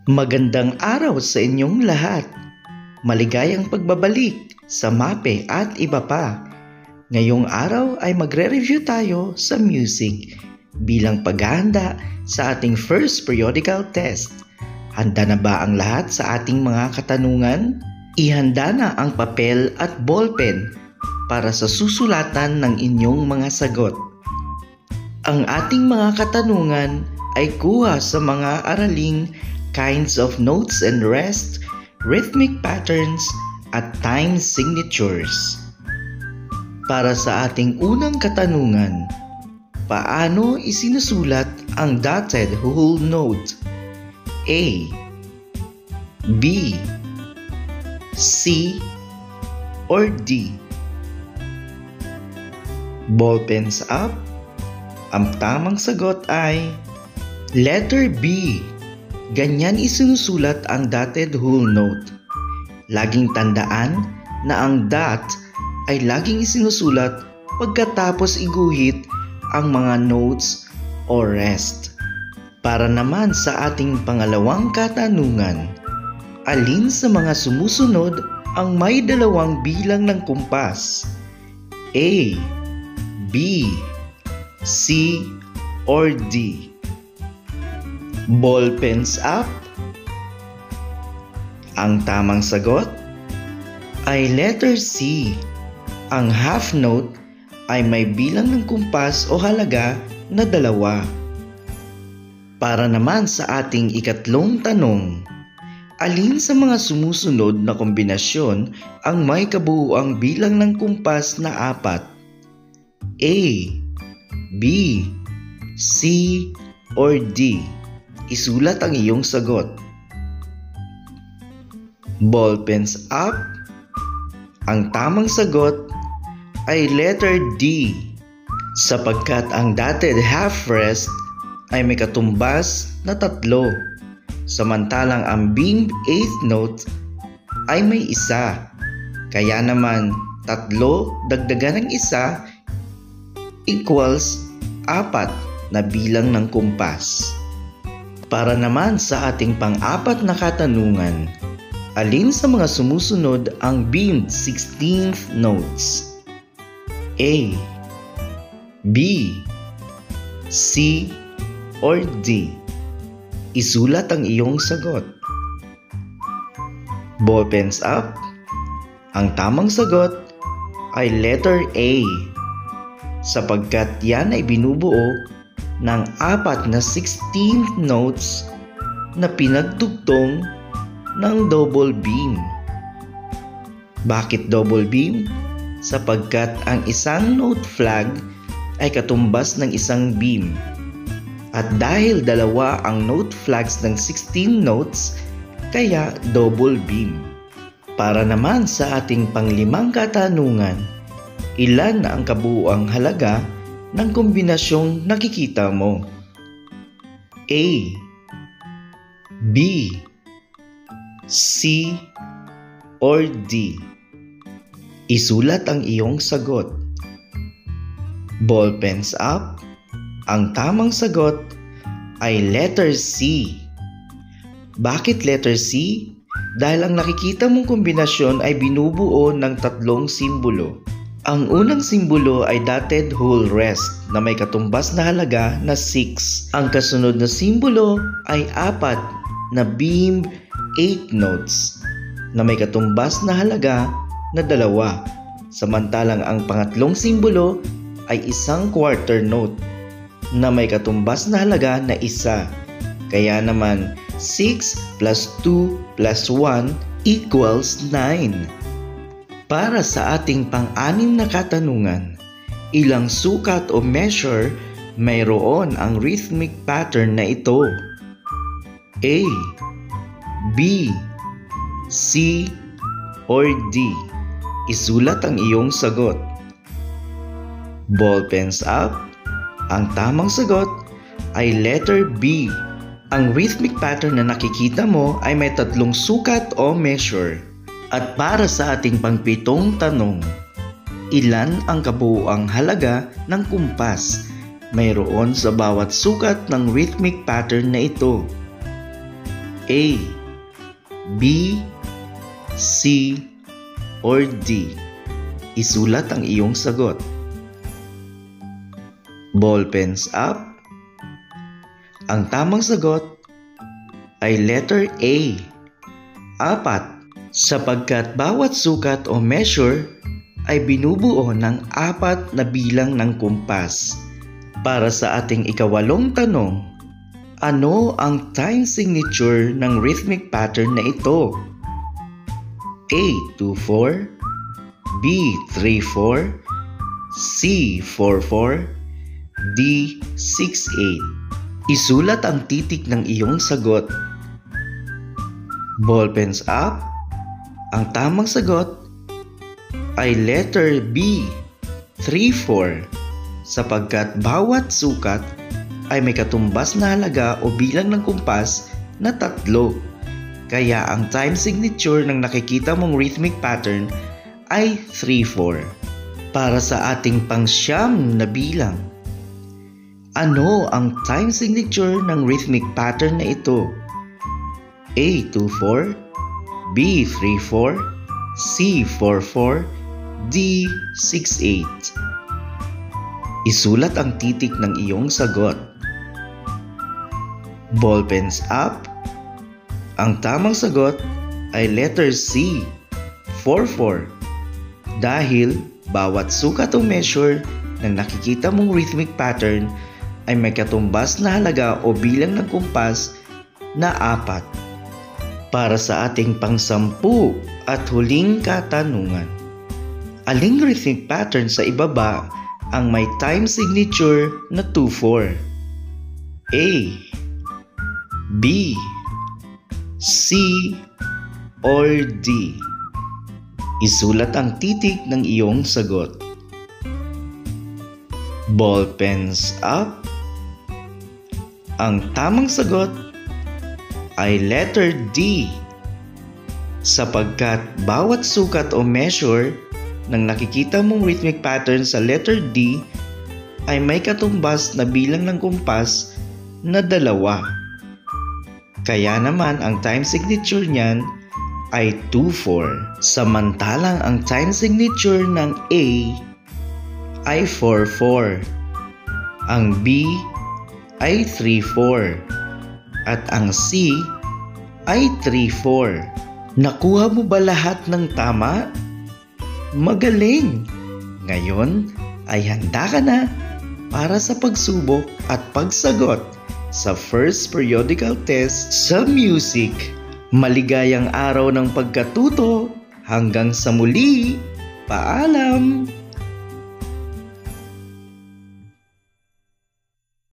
Magandang araw sa inyong lahat. Maligayang pagbabalik sa MAPE at iba pa. Ngayong araw ay magre-review tayo sa music bilang paghahanda sa ating first periodical test. Handa na ba ang lahat sa ating mga katanungan? Ihanda na ang papel at ballpen para sa susulatan ng inyong mga sagot. Ang ating mga katanungan ay kuha sa mga araling kinds of notes and rest, rhythmic patterns, at time signatures. Para sa ating unang katanungan, paano isinusulat ang dotted whole note? A, B, C, or D? Ballpens up. Ang tamang sagot ay letter B. Ganyan isinusulat ang dotted whole note. Laging tandaan na ang dot ay laging isinusulat pagkatapos iguhit ang mga notes o rest. Para naman sa ating pangalawang katanungan, alin sa mga sumusunod ang may dalawang bilang ng kumpas? A, B, C, or D? Ballpens up. Ang tamang sagot ay letter C. Ang half note ay may bilang ng kumpas o halaga na 2. Para naman sa ating ikatlong tanong, alin sa mga sumusunod na kombinasyon ang may kabuuang bilang ng kumpas na 4? A, B, C, or D? Isulat ang iyong sagot. Ballpens up. Ang tamang sagot ay letter D, sapagkat ang dotted half rest ay may katumbas na 3, samantalang ang beam 8th note ay may 1. Kaya naman 3 dagdagan ng 1 equals 4 na bilang ng kumpas. Para naman sa ating pang-4 na katanungan, alin sa mga sumusunod ang beamed 16th notes? A, B, C, or D? Isulat ang iyong sagot. Ballpens up. Ang tamang sagot ay letter A, sapagkat yan ay binubuo ng 4 na 16th notes na pinagdugtong ng double beam. Bakit double beam? Sapagkat ang isang note flag ay katumbas ng isang beam. At dahil 2 ang note flags ng 16 notes, kaya double beam. Para naman sa ating pang-5 katanungan, ilan ang kabuuang halaga ng kombinasyong nakikita mo? A, B, C, or D? Isulat ang iyong sagot. Ballpens up. Ang tamang sagot ay letter C. Bakit letter C? Dahil ang nakikita mong kombinasyon ay binubuo ng 3 simbolo. Ang unang simbolo ay dotted whole rest na may katumbas na halaga na 6. Ang kasunod na simbolo ay 4 na beamed 8 notes na may katumbas na halaga na 2. Samantalang ang pangatlong simbolo ay isang quarter note na may katumbas na halaga na 1. Kaya naman 6 plus 2 plus 1 equals 9. Para sa ating pang-6 na katanungan, ilang sukat o measure mayroon ang rhythmic pattern na ito? A, B, C, or D? Isulat ang iyong sagot. Ballpens up. Ang tamang sagot ay letter B. Ang rhythmic pattern na nakikita mo ay may 3 sukat o measure. At para sa ating pang-7 tanong, ilan ang kabuuang halaga ng kumpas mayroon sa bawat sukat ng rhythmic pattern na ito? A, B, C, or D? Isulat ang iyong sagot. Ballpens up. Ang tamang sagot ay letter A, 4, sapagkat bawat sukat o measure ay binubuo ng 4 na bilang ng kumpas. Para sa ating ikawalong tanong, ano ang time signature ng rhythmic pattern na ito? A, 2-4, B, 3-4, C, 4-4, D, 6-8. Isulat ang titik ng iyong sagot. Ballpens up. Ang tamang sagot ay letter B, 3-4, sapagkat bawat sukat ay may katumbas na halaga o bilang ng kumpas na 3. Kaya ang time signature ng nakikita mong rhythmic pattern ay 3-4. Para sa ating pang-siyam na bilang, ano ang time signature ng rhythmic pattern na ito? A, 2-4, B, 3-4, C, 4-4, D, 6-8. Isulat ang titik ng iyong sagot. Ballpens up. Ang tamang sagot ay letter C, 4-4. Dahil bawat sukat o measure na nakikita mong rhythmic pattern ay may katumbas na halaga o bilang ng kumpas na 4. Para sa ating pang-10 at huling katanungan, aling rhythmic pattern sa ibaba ang may time signature na 2-4? A, B, C, or D? Isulat ang titik ng iyong sagot. Ballpens up. Ang tamang sagot ay letter D, sapagkat bawat sukat o measure ng nakikita mong rhythmic pattern sa letter D ay may katumbas na bilang ng kumpas na 2. Kaya naman ang time signature niyan ay 2-4. Samantalang ang time signature ng A ay 4-4. Ang B ay 3-4. At ang C ay 3-4. Nakuha mo ba lahat ng tama? Magaling! Ngayon ay handa ka na para sa pagsubok at pagsagot sa first periodical test sa music. Maligayang araw ng pagkatuto. Hanggang sa muli. Paalam!